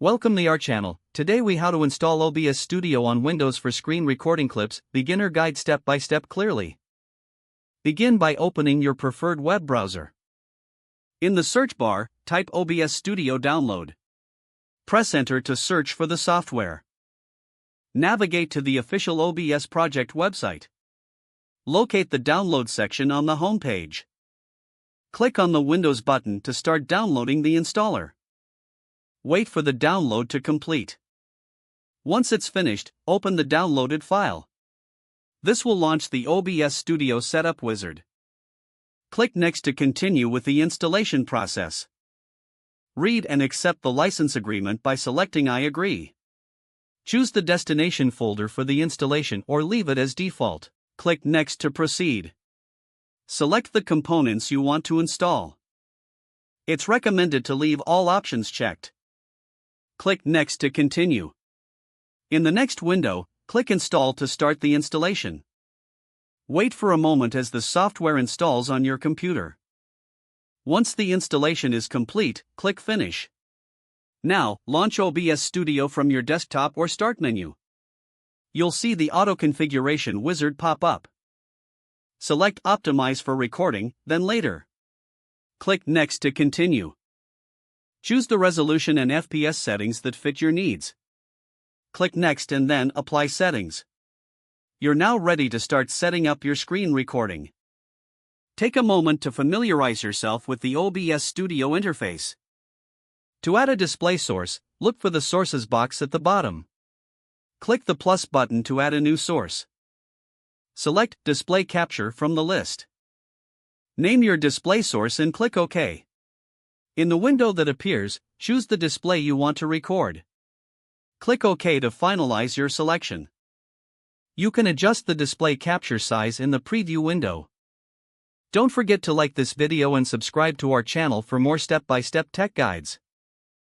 Welcome to our channel. Today we how to install OBS Studio on Windows for screen recording clips, beginner guide step by step clearly. Begin by opening your preferred web browser. In the search bar, type OBS Studio download. Press enter to search for the software. Navigate to the official OBS project website. Locate the download section on the home page. Click on the Windows button to start downloading the installer. Wait for the download to complete. Once it's finished, open the downloaded file. This will launch the OBS Studio Setup Wizard. Click Next to continue with the installation process. Read and accept the license agreement by selecting I agree. Choose the destination folder for the installation or leave it as default. Click Next to proceed. Select the components you want to install. It's recommended to leave all options checked. Click Next to continue. In the next window, click Install to start the installation. Wait for a moment as the software installs on your computer. Once the installation is complete, click Finish. Now, launch OBS Studio from your desktop or Start menu. You'll see the Auto Configuration wizard pop up. Select Optimize for recording, then Later. Click Next to continue. Choose the resolution and FPS settings that fit your needs. Click Next and then Apply Settings. You're now ready to start setting up your screen recording. Take a moment to familiarize yourself with the OBS Studio interface. To add a display source, look for the Sources box at the bottom. Click the plus button to add a new source. Select Display Capture from the list. Name your display source and click OK. In the window that appears, choose the display you want to record. Click OK to finalize your selection. You can adjust the display capture size in the preview window. Don't forget to like this video and subscribe to our channel for more step-by-step tech guides.